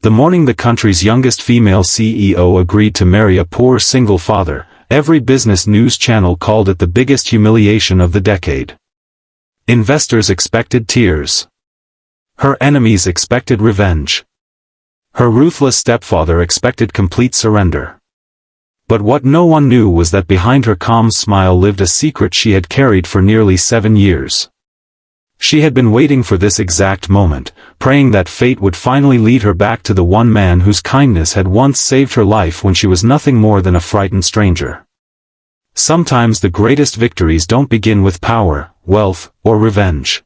The morning the country's youngest female CEO agreed to marry a poor single father, every business news channel called it the biggest humiliation of the decade. Investors expected tears. Her enemies expected revenge. Her ruthless stepfather expected complete surrender. But what no one knew was that behind her calm smile lived a secret she had carried for nearly 7 years. She had been waiting for this exact moment, praying that fate would finally lead her back to the one man whose kindness had once saved her life when she was nothing more than a frightened stranger. Sometimes the greatest victories don't begin with power, wealth, or revenge.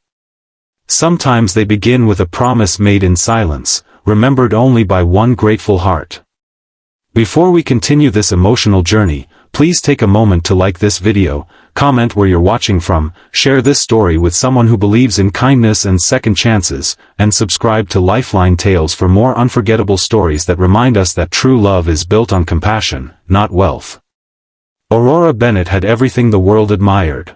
Sometimes they begin with a promise made in silence, remembered only by one grateful heart. Before we continue this emotional journey, please take a moment to like this video, comment where you're watching from, share this story with someone who believes in kindness and second chances, and subscribe to Lifeline Tales for more unforgettable stories that remind us that true love is built on compassion, not wealth. Aurora Bennett had everything the world admired.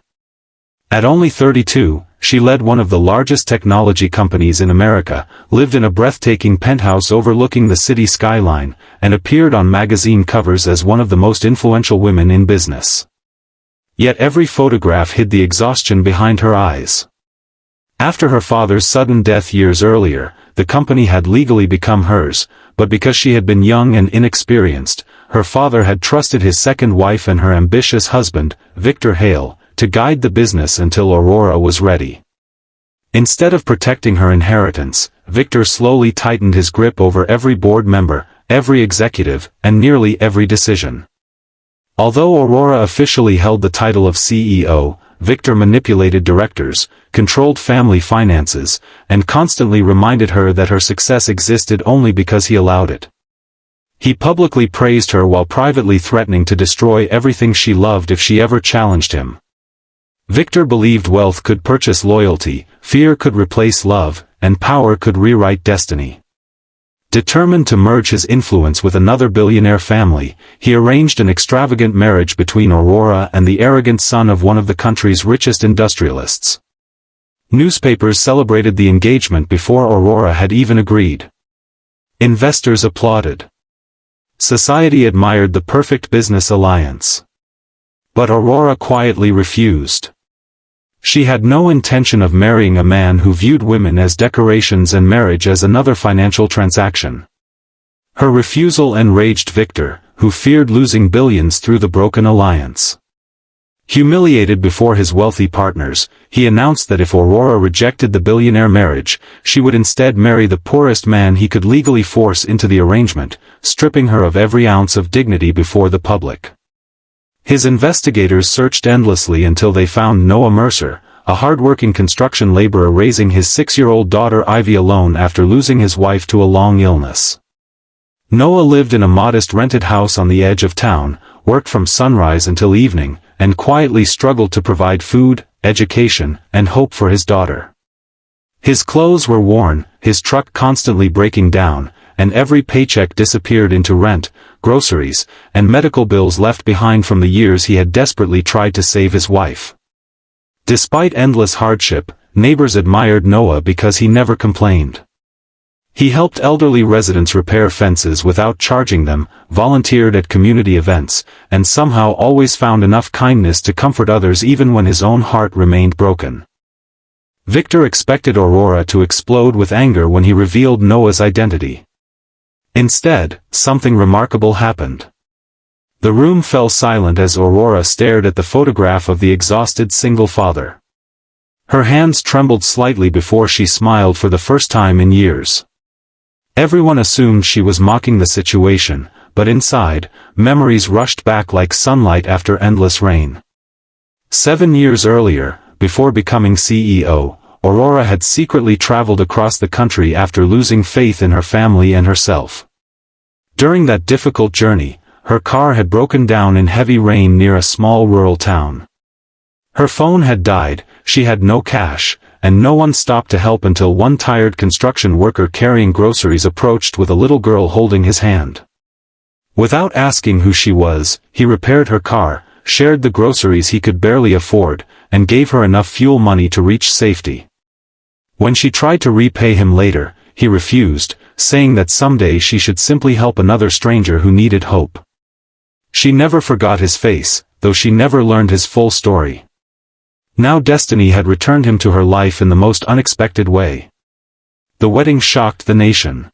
At only 32, she led one of the largest technology companies in America, lived in a breathtaking penthouse overlooking the city skyline, and appeared on magazine covers as one of the most influential women in business. Yet every photograph hid the exhaustion behind her eyes. After her father's sudden death years earlier, the company had legally become hers, but because she had been young and inexperienced, her father had trusted his second wife and her ambitious husband, Victor Hale, to guide the business until Aurora was ready. Instead of protecting her inheritance, Victor slowly tightened his grip over every board member, every executive, and nearly every decision. Although Aurora officially held the title of CEO, Victor manipulated directors, controlled family finances, and constantly reminded her that her success existed only because he allowed it. He publicly praised her while privately threatening to destroy everything she loved if she ever challenged him. Victor believed wealth could purchase loyalty, fear could replace love, and power could rewrite destiny. Determined to merge his influence with another billionaire family, he arranged an extravagant marriage between Aurora and the arrogant son of one of the country's richest industrialists. Newspapers celebrated the engagement before Aurora had even agreed. Investors applauded. Society admired the perfect business alliance. But Aurora quietly refused. She had no intention of marrying a man who viewed women as decorations and marriage as another financial transaction. Her refusal enraged Victor, who feared losing billions through the broken alliance. Humiliated before his wealthy partners, he announced that if Aurora rejected the billionaire marriage, she would instead marry the poorest man he could legally force into the arrangement, stripping her of every ounce of dignity before the public. His investigators searched endlessly until they found Noah Mercer, a hard-working construction laborer raising his 6-year-old daughter Ivy alone after losing his wife to a long illness. Noah lived in a modest rented house on the edge of town, worked from sunrise until evening, and quietly struggled to provide food, education, and hope for his daughter. His clothes were worn, his truck constantly breaking down, and every paycheck disappeared into rent, groceries, and medical bills left behind from the years he had desperately tried to save his wife. Despite endless hardship, neighbors admired Noah because he never complained. He helped elderly residents repair fences without charging them, volunteered at community events, and somehow always found enough kindness to comfort others even when his own heart remained broken. Victor expected Aurora to explode with anger when he revealed Noah's identity. Instead, something remarkable happened. The room fell silent as Aurora stared at the photograph of the exhausted single father. Her hands trembled slightly before she smiled for the first time in years. Everyone assumed she was mocking the situation, but inside, memories rushed back like sunlight after endless rain. 7 years earlier, before becoming CEO, Aurora had secretly traveled across the country after losing faith in her family and herself. During that difficult journey, her car had broken down in heavy rain near a small rural town. Her phone had died, she had no cash, and no one stopped to help until one tired construction worker carrying groceries approached with a little girl holding his hand. Without asking who she was, he repaired her car, shared the groceries he could barely afford, and gave her enough fuel money to reach safety. When she tried to repay him later, he refused, saying that someday she should simply help another stranger who needed hope. She never forgot his face, though she never learned his full story. Now destiny had returned him to her life in the most unexpected way. The wedding shocked the nation.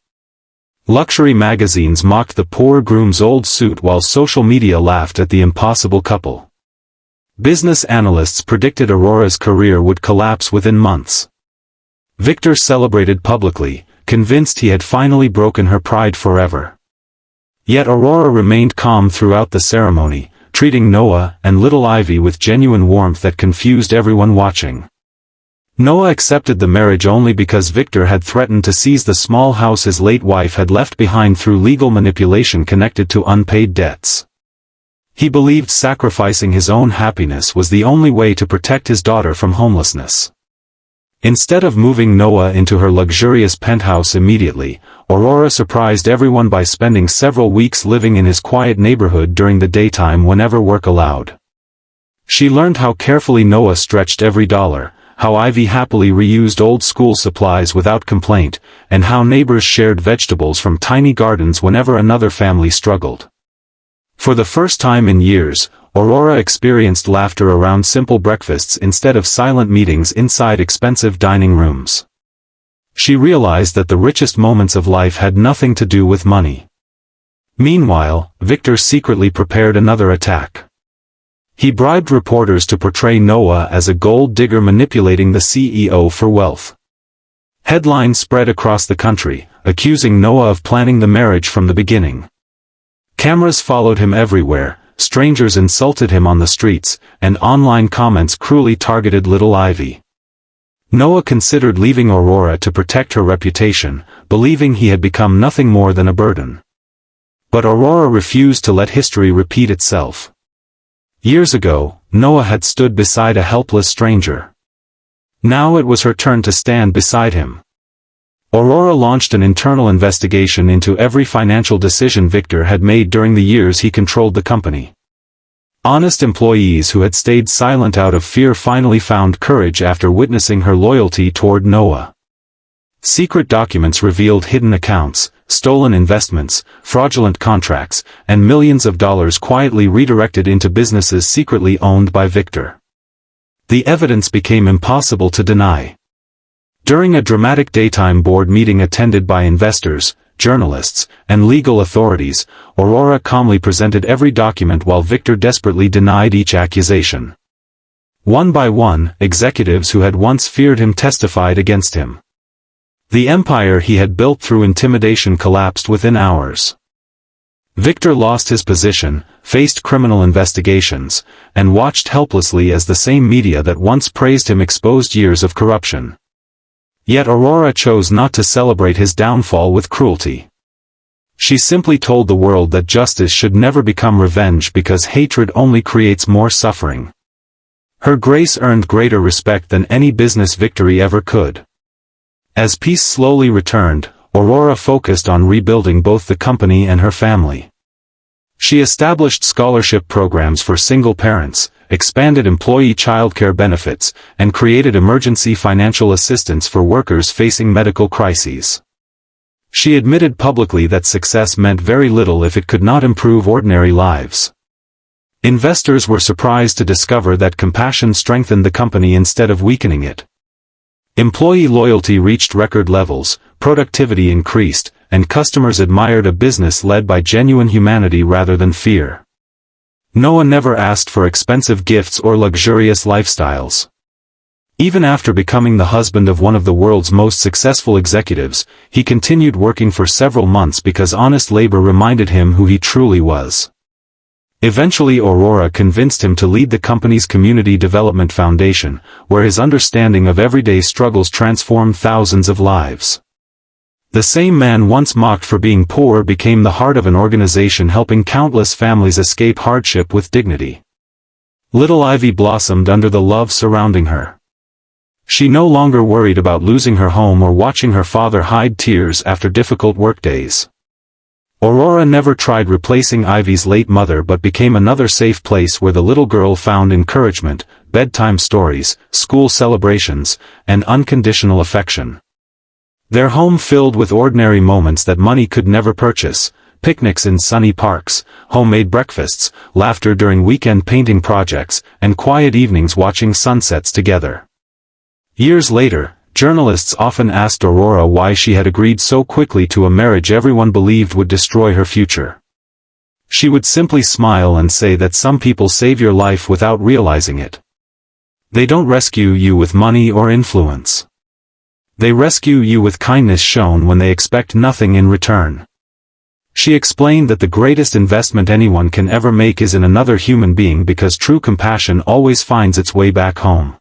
Luxury magazines mocked the poor groom's old suit while social media laughed at the impossible couple. Business analysts predicted Aurora's career would collapse within months. Victor celebrated publicly, convinced he had finally broken her pride forever. Yet Aurora remained calm throughout the ceremony, treating Noah and little Ivy with genuine warmth that confused everyone watching. Noah accepted the marriage only because Victor had threatened to seize the small house his late wife had left behind through legal manipulation connected to unpaid debts. He believed sacrificing his own happiness was the only way to protect his daughter from homelessness. Instead of moving Noah into her luxurious penthouse immediately, Aurora surprised everyone by spending several weeks living in his quiet neighborhood during the daytime whenever work allowed. She learned how carefully Noah stretched every dollar, how Ivy happily reused old school supplies without complaint, and how neighbors shared vegetables from tiny gardens whenever another family struggled. For the first time in years, Aurora experienced laughter around simple breakfasts instead of silent meetings inside expensive dining rooms. She realized that the richest moments of life had nothing to do with money. Meanwhile, Victor secretly prepared another attack. He bribed reporters to portray Noah as a gold digger manipulating the CEO for wealth. Headlines spread across the country, accusing Noah of planning the marriage from the beginning. Cameras followed him everywhere, strangers insulted him on the streets, and online comments cruelly targeted little Ivy. Noah considered leaving Aurora to protect her reputation, believing he had become nothing more than a burden. But Aurora refused to let history repeat itself. Years ago, Noah had stood beside a helpless stranger. Now it was her turn to stand beside him. Aurora launched an internal investigation into every financial decision Victor had made during the years he controlled the company. Honest employees who had stayed silent out of fear finally found courage after witnessing her loyalty toward Noah. Secret documents revealed hidden accounts, stolen investments, fraudulent contracts, and millions of dollars quietly redirected into businesses secretly owned by Victor. The evidence became impossible to deny. During a dramatic daytime board meeting attended by investors, journalists, and legal authorities, Aurora calmly presented every document while Victor desperately denied each accusation. One by one, executives who had once feared him testified against him. The empire he had built through intimidation collapsed within hours. Victor lost his position, faced criminal investigations, and watched helplessly as the same media that once praised him exposed years of corruption. Yet Aurora chose not to celebrate his downfall with cruelty. She simply told the world that justice should never become revenge because hatred only creates more suffering. Her grace earned greater respect than any business victory ever could. As peace slowly returned, Aurora focused on rebuilding both the company and her family. She established scholarship programs for single parents, expanded employee childcare benefits, and created emergency financial assistance for workers facing medical crises. She admitted publicly that success meant very little if it could not improve ordinary lives. Investors were surprised to discover that compassion strengthened the company instead of weakening it. Employee loyalty reached record levels, productivity increased, and customers admired a business led by genuine humanity rather than fear. Noah never asked for expensive gifts or luxurious lifestyles. Even after becoming the husband of one of the world's most successful executives, he continued working for several months because honest labor reminded him who he truly was. Eventually Aurora convinced him to lead the company's Community Development Foundation, where his understanding of everyday struggles transformed thousands of lives. The same man once mocked for being poor became the heart of an organization helping countless families escape hardship with dignity. Little Ivy blossomed under the love surrounding her. She no longer worried about losing her home or watching her father hide tears after difficult workdays. Aurora never tried replacing Ivy's late mother but became another safe place where the little girl found encouragement, bedtime stories, school celebrations, and unconditional affection. Their home filled with ordinary moments that money could never purchase, picnics in sunny parks, homemade breakfasts, laughter during weekend painting projects, and quiet evenings watching sunsets together. Years later, journalists often asked Aurora why she had agreed so quickly to a marriage everyone believed would destroy her future. She would simply smile and say that some people save your life without realizing it. They don't rescue you with money or influence. They rescue you with kindness shown when they expect nothing in return. She explained that the greatest investment anyone can ever make is in another human being because true compassion always finds its way back home.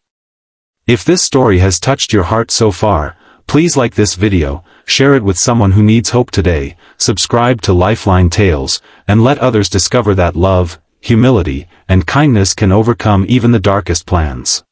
If this story has touched your heart so far, please like this video, share it with someone who needs hope today, subscribe to Lifeline Tales, and let others discover that love, humility, and kindness can overcome even the darkest plans.